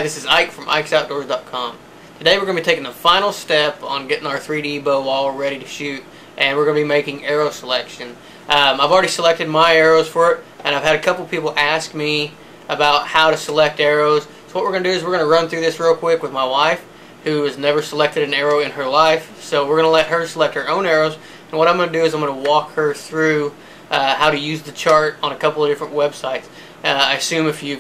Hi, this is Ike from IkesOutdoors.com. Today we're going to be taking the final step on getting our 3D bow all ready to shoot, and we're going to be making arrow selection. I've already selected my arrows for it, and I've had a couple people ask me about how to select arrows. So what we're going to do is we're going to run through this real quick with my wife, who has never selected an arrow in her life. So we're going to let her select her own arrows, and what I'm going to do is I'm going to walk her through how to use the chart on a couple of different websites. I assume if you're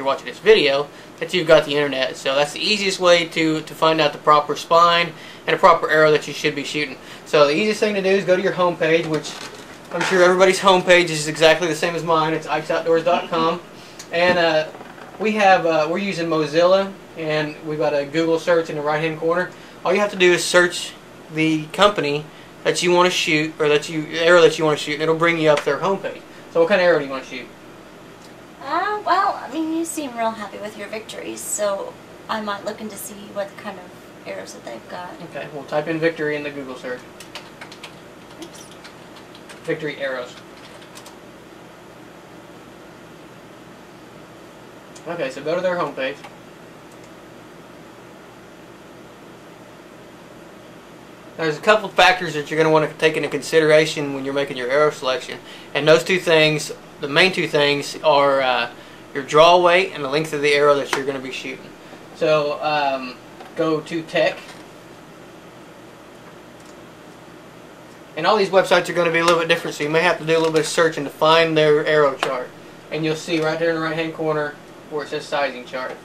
watching this video, that you've got the internet. So that's the easiest way to find out the proper spine and a proper arrow that you should be shooting. So the easiest thing to do is go to your home page, which I'm sure everybody's home page is exactly the same as mine. It's IkesOutdoors.com, and we're using Mozilla, and we've got a Google search in the right hand corner. All you have to do is search the company that you want to shoot, or arrow that you want to shoot, and it'll bring you up their homepage. So what kind of arrow do you want to shoot? Well, I mean, you seem real happy with your victories, so I might look into see what kind of arrows that they've got. Okay, we'll type in victory in the Google search. Oops. Victory arrows. Okay, so go to their homepage. There's a couple of factors that you're going to want to take into consideration when you're making your arrow selection, and those two things, the main two things, are your draw weight and the length of the arrow that you're going to be shooting. So go to Tech, and all these websites are going to be a little bit different, so you may have to do a little bit of searching to find their arrow chart. And you'll see right there in the right hand corner where it says sizing chart.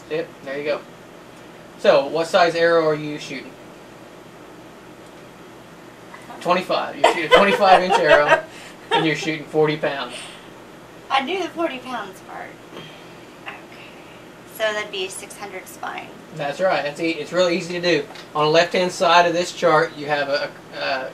See it? There you go. So what size arrow are you shooting? 25. You shoot a 25-inch arrow, and you're shooting 40 pounds. I knew the 40 pounds part. Okay. So that'd be 600 spine. That's right. It's really easy to do. On the left-hand side of this chart, you have a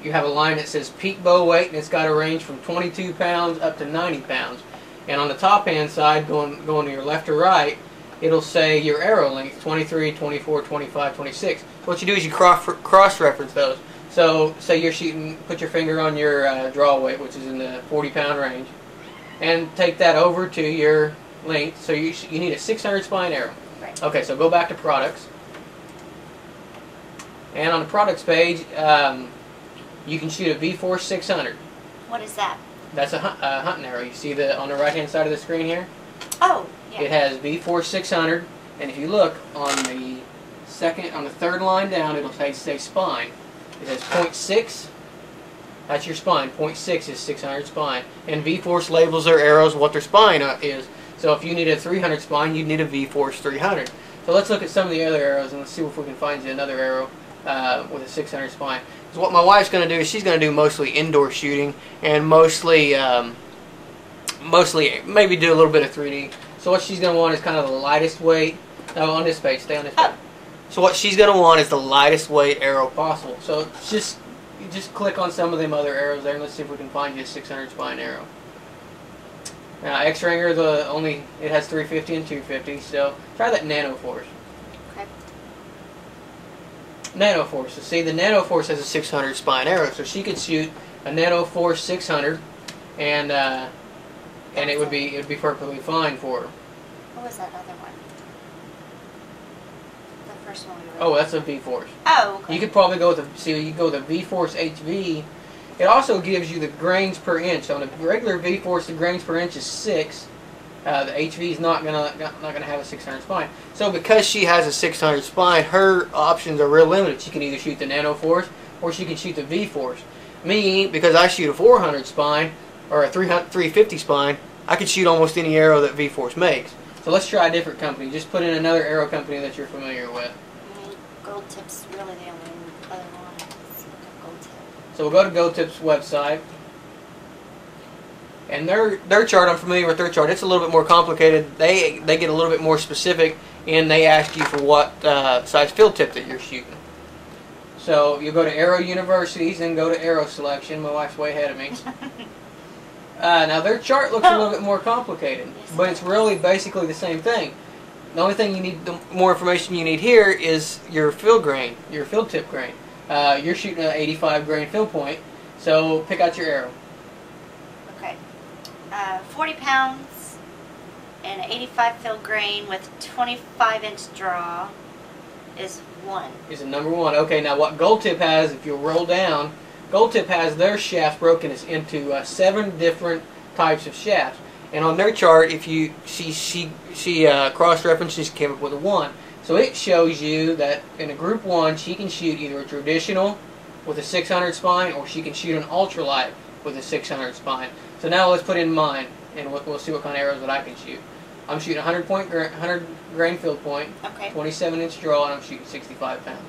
line that says peak bow weight, and it's got a range from 22 pounds up to 90 pounds. And on the top-hand side, going to your left or right, it'll say your arrow length, 23, 24, 25, 26. So what you do is you cross-reference those. So say you're shooting, put your finger on your draw weight, which is in the 40-pound range, and take that over to your length. So you need a 600 spine arrow. Right. Okay, so go back to products. And on the products page, you can shoot a V-Force 600. What is that? That's a hunting arrow. You see on the right-hand side of the screen here? Oh, yeah. It has V-Force 600, and if you look on the third line down, it'll say spine. It says 0.6. That's your spine. 0.6 is 600 spine. And V-Force labels their arrows what their spine is. So if you need a 300 spine, you'd need a V-Force 300. So let's look at some of the other arrows and let's see if we can find you another arrow with a 600 spine. So what my wife's going to do is she's going to do mostly indoor shooting and mostly maybe do a little bit of 3D. So what she's going to want is kind of the lightest weight. No, on this page. Stay on this page. So what she's going to want is the lightest weight arrow possible. So just click on some of them other arrows there and let's see if we can find you a 600 spine arrow. Now X-Ringer, it has 350 and 250, so try that Nano Force. Okay. Nano Force. So see, the Nano Force has a 600 spine arrow, so she could shoot a Nano Force 600, and it would be perfectly fine for her. What was that other one? First one we read. Oh, that's a V-Force. Oh, okay. You could probably go with the V-Force HV. It also gives you the grains per inch. On a regular V-Force, the grains per inch is 6. The HV is not gonna have a 600 spine. So because she has a 600 spine, her options are real limited. She can either shoot the Nano Force or she can shoot the V-Force. Me, because I shoot a 400 spine or a 350 spine, I could shoot almost any arrow that V-Force makes. So let's try a different company. Just put in another arrow company that you're familiar with. Gold Tip's really the only other one. Let's look at Gold Tip. So we'll go to Gold Tip's website. And their chart, I'm familiar with their chart. It's a little bit more complicated. They get a little bit more specific, and they ask you for what size field tip that you're shooting. So you'll go to Arrow Universities and go to Arrow Selection. My wife's way ahead of me. Now their chart looks a little bit more complicated, but it's really basically the same thing. The only thing the more information you need here is your field grain, your field tip grain. You're shooting an 85 grain field point, so pick out your arrow. Okay. 40 pounds, And an 85 fill grain with 25-inch draw is 1. Is a number 1. Okay, now what Gold Tip has, if you'll roll down, Gold Tip has their shafts broken into 7 different types of shafts. And on their chart, if you she cross-references, came up with a 1. So it shows you that in a group 1, she can shoot either a traditional with a 600 spine, or she can shoot an ultralight with a 600 spine. So now let's put in mine, and we'll see what kind of arrows that I can shoot. I'm shooting 100 grain field point, okay. 27-inch draw, and I'm shooting 65 pounds.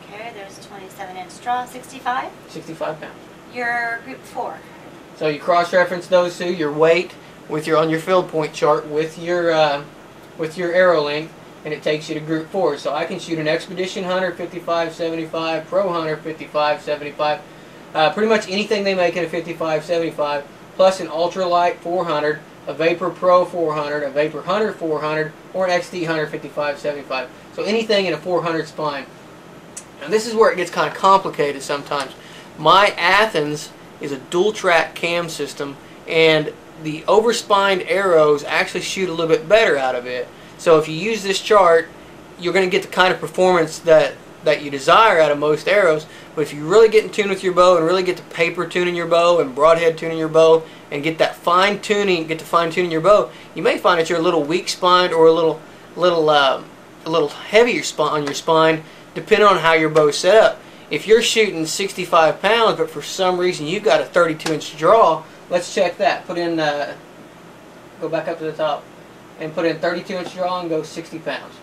Okay, there's 27-inch draw, 65? 65 pounds. Your group 4. So you cross-reference those two, your weight with on your field point chart with your arrow length, and it takes you to group 4. So I can shoot an Expedition Hunter 55-75, Pro Hunter 55-75, pretty much anything they make in a 55-75, plus an ultralight 400, a Vapor Pro 400, a Vapor Hunter 400, or an XD Hunter 55-75. So anything in a 400 spine. Now this is where it gets kind of complicated sometimes. My Athens is a dual track cam system, and the overspined arrows actually shoot a little bit better out of it. So if you use this chart, you're going to get the kind of performance that you desire out of most arrows. But if you really get in tune with your bow and really get to paper tuning your bow and broadhead tuning your bow and get that fine tuning, your bow, you may find that you're a little weak spined or a little heavier on your spine, depending on how your bow's set up. If you're shooting 65 pounds, but for some reason you've got a 32-inch draw, let's check that. Put in, go back up to the top, and put in 32-inch draw and go 60 pounds.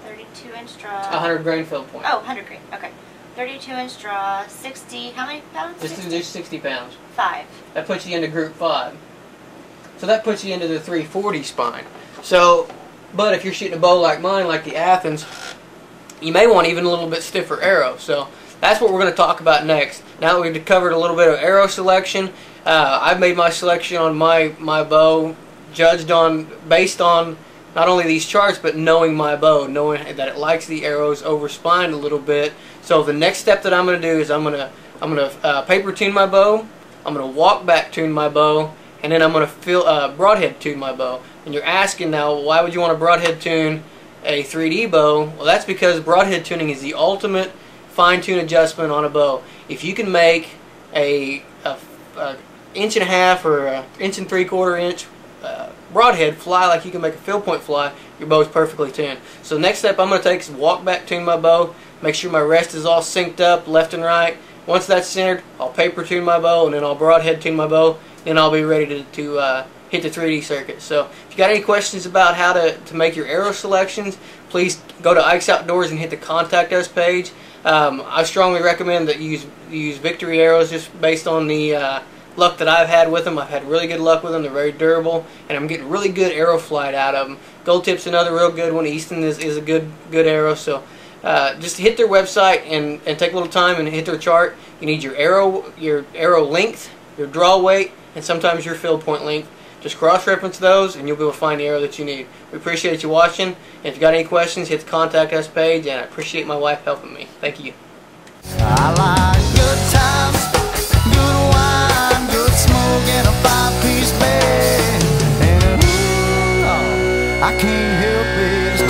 32-inch draw. 100 grain field point. Oh, 100 grain. Okay. 32-inch draw, 60. How many pounds? Just 60 pounds. 5. That puts you into group 5. So that puts you into the 340 spine. So, but if you're shooting a bow like mine, like the Athens, you may want even a little bit stiffer arrow. So that's what we're going to talk about next. Now that we've covered a little bit of arrow selection, I've made my selection on my bow, based on not only these charts, but knowing my bow, knowing that it likes the arrows overspined a little bit. So the next step that I'm going to do is I'm going to paper tune my bow, I'm going to walk back tune my bow, and then I'm going to broadhead tune my bow. And you're asking now, why would you want to broadhead tune a 3D bow? Well, that's because broadhead tuning is the ultimate fine-tune adjustment on a bow. If you can make a 1.5 inch or a 1 3/4 inch broadhead fly like you can make a field point fly, your bow's perfectly tuned. So the next step I'm going to take is walk back tune my bow, make sure my rest is all synced up left and right. Once that's centered, I'll paper tune my bow, and then I'll broadhead tune my bow, then I'll be ready to hit the 3D circuit. So if you got any questions about how to make your arrow selections, please go to Ike's Outdoors and hit the Contact Us page. I strongly recommend that you use Victory arrows just based on the luck that I've had with them. I've had really good luck with them. They're very durable, and I'm getting really good arrow flight out of them. Gold Tip's another real good one. Easton is a good arrow. So just hit their website and take a little time and hit their chart. You need your arrow length, your draw weight, and sometimes your field point length. Just cross-reference those, and you'll be able to find the arrow that you need. We appreciate you watching. And if you got any questions, hit the Contact Us page, and I appreciate my wife helping me. Thank you. I like good times, good wine, good smoke, and a 5-piece bed. And I can't help it.